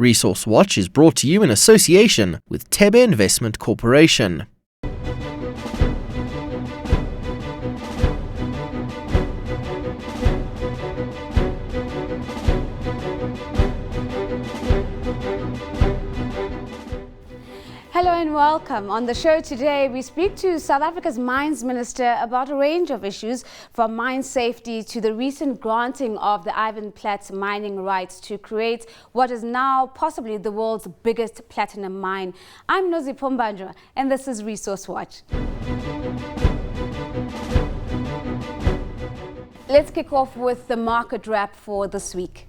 Resource Watch is brought to you in association with Tebe Investment Corporation. Hello and welcome. On the show today, we speak to South Africa's Mines Minister about a range of issues, from mine safety to the recent granting of the Ivanplats mining rights to create what is now possibly the world's biggest platinum mine. I'm Nozi Pombanjwa, and this is Resource Watch. Let's kick off with the market wrap for this week.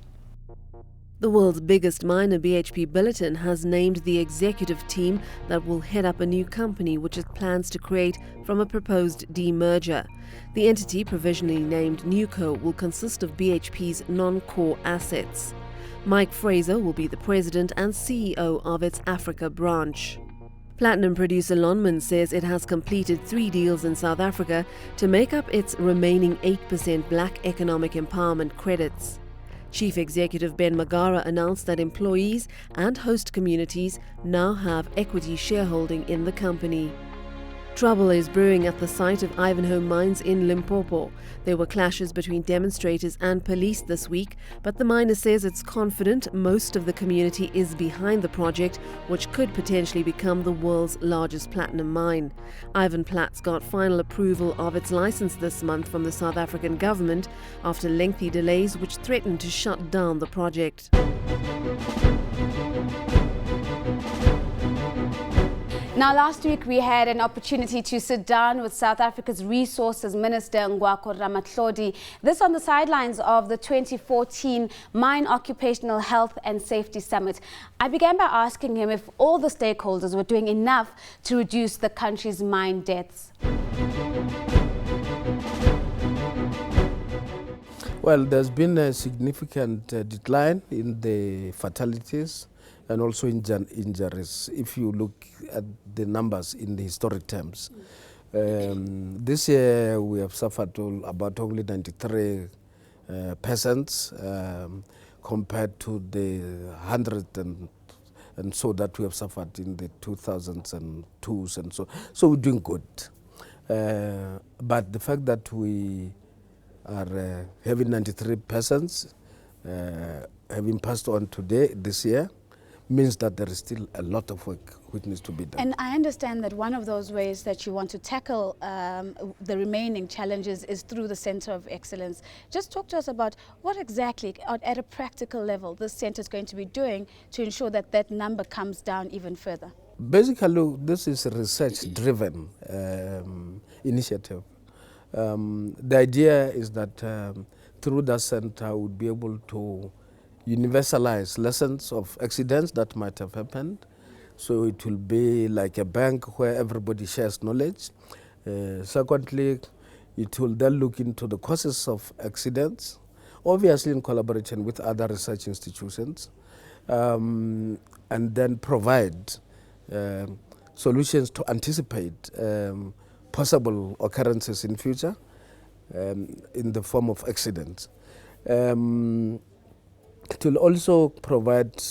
The world's biggest miner, BHP Billiton, has named the executive team that will head up a new company which it plans to create from a proposed demerger. The entity, provisionally named Newco, will consist of BHP's non-core assets. Mike Fraser will be the president and CEO of its Africa branch. Platinum producer Lonmin says it has completed 3 deals in South Africa to make up its remaining 8% black economic empowerment credits. Chief Executive Ben Magara announced that employees and host communities now have equity shareholding in the company. Trouble is brewing at the site of Ivanhoe Mines in Limpopo. There were clashes between demonstrators and police this week, but the miner says it's confident most of the community is behind the project, which could potentially become the world's largest platinum mine. Ivanplats got final approval of its license this month from the South African government after lengthy delays which threatened to shut down the project. Now, last week we had an opportunity to sit down with South Africa's Resources Minister Ngwako Ramatlhodi. This on the sidelines of the 2014 Mine Occupational Health and Safety Summit. I began by asking him if all the stakeholders were doing enough to reduce the country's mine deaths. Well, there's been a significant decline in the fatalities and also injuries, if you look at the numbers in the historic terms. This year we have suffered about only 93 persons compared to the 100 and so that we have suffered in the 2002s and so. So we're doing good. But the fact that we are having 93 persons having passed on this year, means that there is still a lot of work which needs to be done. And I understand that one of those ways that you want to tackle the remaining challenges is through the Centre of Excellence. Just talk to us about what exactly, at a practical level, this centre is going to be doing to ensure that that number comes down even further. Basically, this is a research-driven initiative. The idea is that through that centre, we'll be able to universalize lessons of accidents that might have happened. So it will be like a bank where everybody shares knowledge. Secondly, it will then look into the causes of accidents, obviously in collaboration with other research institutions, and then provide solutions to anticipate possible occurrences in future in the form of accidents. It will also provide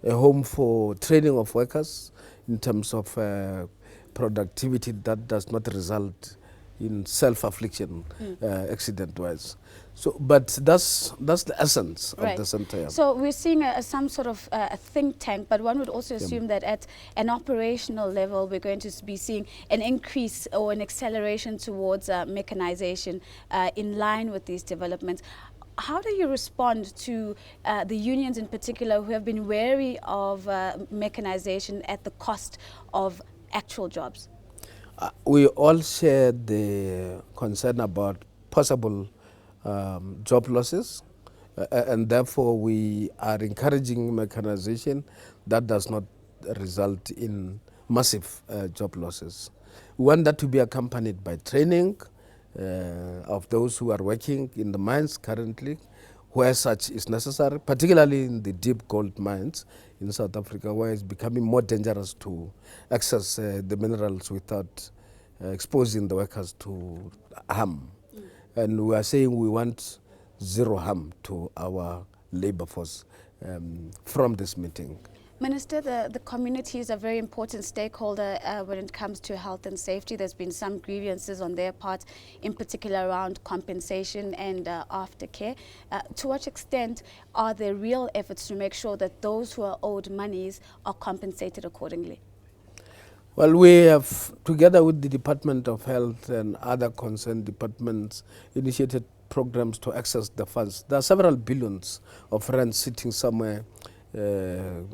a home for training of workers in terms of productivity that does not result in self-affliction accident-wise. So, but that's the essence of the centre. So we're seeing some sort of a think tank, but one would also assume that at an operational level, we're going to be seeing an increase or an acceleration towards mechanization in line with these developments. How do you respond to the unions in particular who have been wary of mechanization at the cost of actual jobs? We all share the concern about possible job losses, and therefore we are encouraging mechanization that does not result in massive job losses. We want that to be accompanied by training of those who are working in the mines currently, where such is necessary, particularly in the deep gold mines in South Africa, where it's becoming more dangerous to access the minerals without exposing the workers to harm. And we are saying we want zero harm to our labor force from this meeting. Minister, the community is a very important stakeholder when it comes to health and safety. There's been some grievances on their part, in particular around compensation and aftercare. To what extent are there real efforts to make sure that those who are owed monies are compensated accordingly? Well, we have, together with the Department of Health and other concerned departments, initiated programs to access the funds. There are several billions of rand sitting somewhere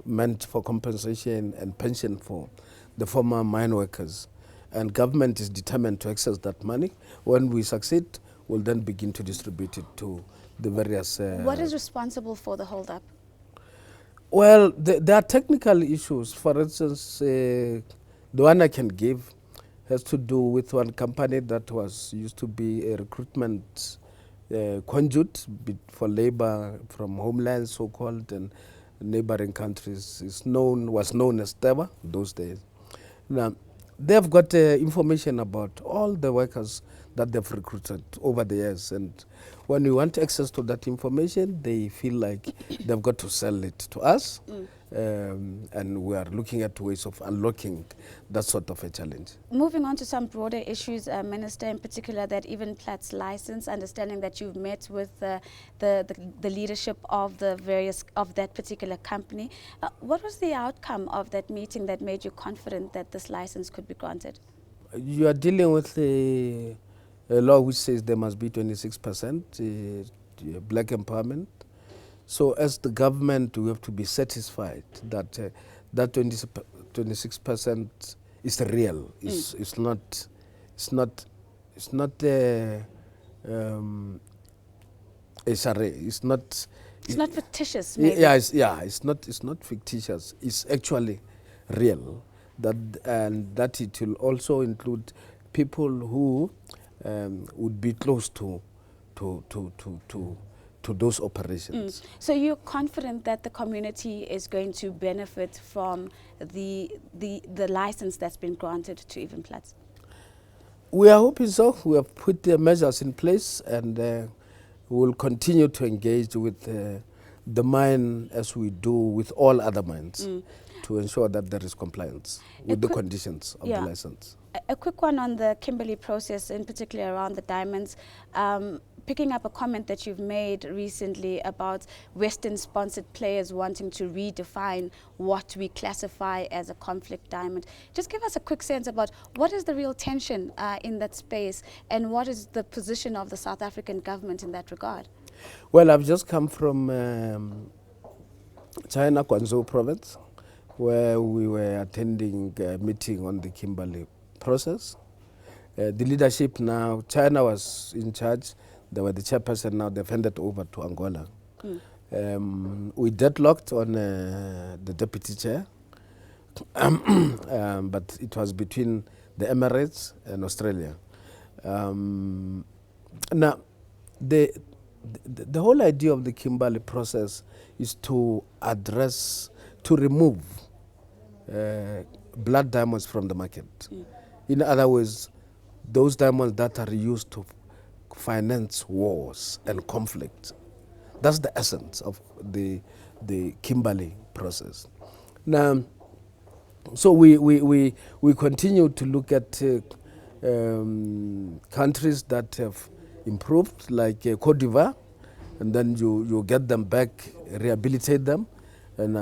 meant for compensation and pension for the former mine workers. And government is determined to access that money. When we succeed, we'll then begin to distribute it to the various... What is responsible for the hold-up? Well, there are technical issues. For instance, the one I can give has to do with one company that used to be a recruitment conduit for labor from homelands, so-called, and neighboring countries. Was known as TEBA those days. Now, they've got information about all the workers that they've recruited over the years, and when we want access to that information, they feel like they've got to sell it to us, and we are looking at ways of unlocking that sort of a challenge. Moving on to some broader issues, Minister, in particular that Ivanplats license, understanding that you've met with the leadership of that particular company. What was the outcome of that meeting that made you confident that this license could be granted? You are dealing with a law which says there must be 26% black empowerment. So as the government, we have to be satisfied that that 26% is real. It's not a charade. It's not fictitious, maybe. It's not fictitious. It's actually real. That it will also include people who would be close to those operations. So you're confident that the community is going to benefit from the license that's been granted to Ivanplats? We are hoping so. We have put the measures in place, and we will continue to engage with the mine as we do with all other mines to ensure that there is compliance with the conditions of the license. A quick one on the Kimberley process, in particular around the diamonds. Picking up a comment that you've made recently about Western-sponsored players wanting to redefine what we classify as a conflict diamond. Just give us a quick sense about what is the real tension in that space, and what is the position of the South African government in that regard? Well, I've just come from China, Guangzhou province, where we were attending a meeting on the Kimberley process. The leadership now, China was in charge. They were the chairperson. Now they've handed over to Angola. We deadlocked on the deputy chair, but it was between the Emirates and Australia. Now, the whole idea of the Kimberley process is to remove blood diamonds from the market. In other words, those diamonds that are used to finance wars and conflict. That's the essence of the Kimberley process. Now, so we continue to look at countries that have improved, like Cote d'Ivoire, and then you get them back, rehabilitate them, and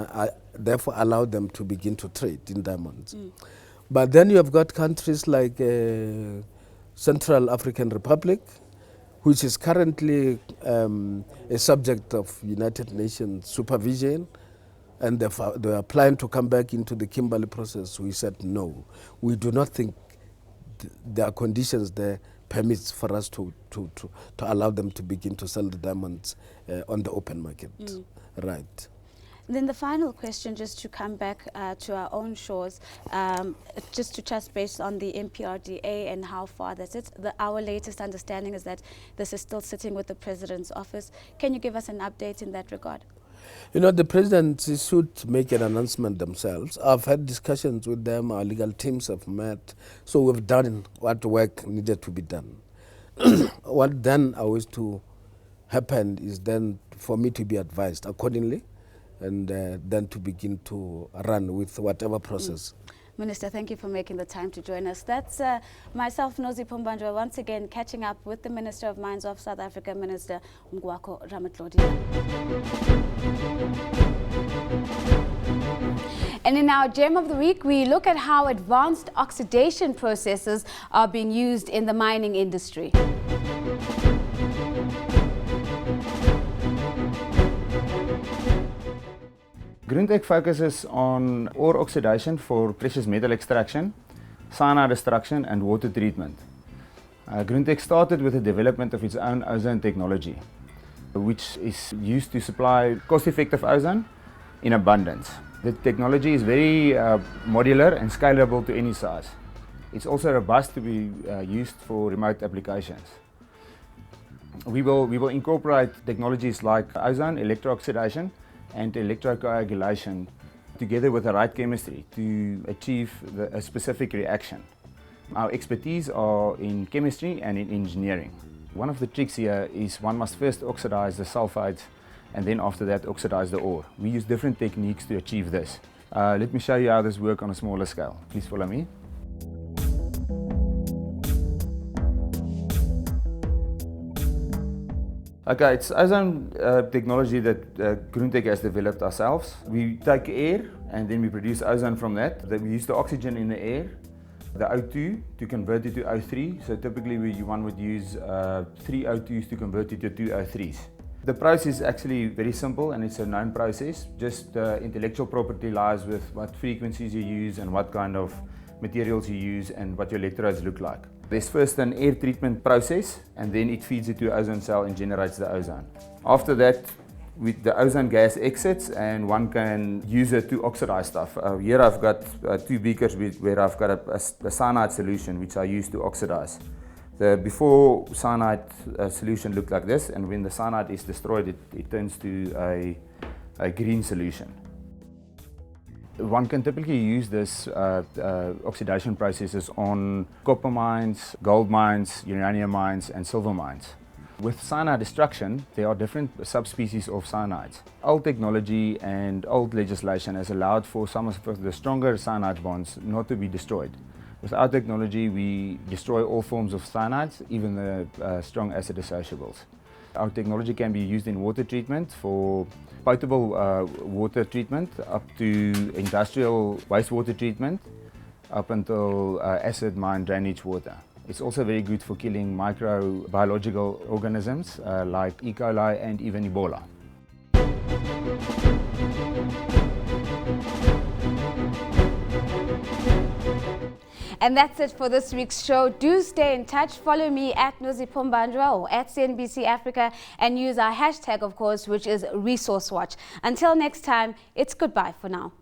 therefore allow them to begin to trade in diamonds. But then you have got countries like Central African Republic, which is currently a subject of United Nations supervision, and they are planning to come back into the Kimberley process. We said no. We do not think there are conditions there permits for us to allow them to begin to sell the diamonds on the open market. Right. Then the final question, just to come back to our own shores, just to touch base on the MPRDA and how far that's it. Our latest understanding is that this is still sitting with the President's office. Can you give us an update in that regard? You know, the President should make an announcement themselves. I've had discussions with them, our legal teams have met, so we've done what work needed to be done. What then always to happen is then for me to be advised accordingly, and then to begin to run with whatever process. Minister, thank you for making the time to join us. That's myself, Nozi Pombandwa, once again catching up with the Minister of Mines of South Africa, Minister Ngwako Ramatlodi. And in our Gem of the Week, we look at how advanced oxidation processes are being used in the mining industry. Groentech focuses on ore oxidation for precious metal extraction, cyanide extraction and water treatment. Groentech started with the development of its own ozone technology, which is used to supply cost-effective ozone in abundance. The technology is very modular and scalable to any size. It's also robust to be used for remote applications. We will incorporate technologies like ozone, electrooxidation and electrocoagulation together with the right chemistry to achieve a specific reaction. Our expertise are in chemistry and in engineering. One of the tricks here is one must first oxidize the sulfides and then after that oxidize the ore. We use different techniques to achieve this. Let me show you how this works on a smaller scale. Please follow me. Okay, it's ozone technology that Groentech has developed ourselves. We take air and then we produce ozone from that. Then we use the oxygen in the air, the O2 to convert it to O3. So typically one would use 3 O2s to convert it to 2 O3s. The process is actually very simple and it's a known process. Just intellectual property lies with what frequencies you use and what kind of materials you use and what your electrodes look like. There's first an air treatment process and then it feeds it to an ozone cell and generates the ozone. After that, the ozone gas exits and one can use it to oxidize stuff. Here I've got 2 beakers where I've got a cyanide solution which I use to oxidize. The before cyanide solution looked like this, and when the cyanide is destroyed it turns to a green solution. One can typically use this oxidation processes on copper mines, gold mines, uranium mines and silver mines. With cyanide destruction, there are different subspecies of cyanides. Old technology and old legislation has allowed for some of the stronger cyanide bonds not to be destroyed. With our technology, we destroy all forms of cyanides, even the strong acid dissociables. Our technology can be used in water treatment for potable water treatment up to industrial wastewater treatment up until acid mine drainage water. It's also very good for killing microbiological organisms like E. coli and even Ebola. And that's it for this week's show. Do stay in touch. Follow me at Nozi Pombandwa or at CNBC Africa and use our hashtag, of course, which is ResourceWatch. Until next time, it's goodbye for now.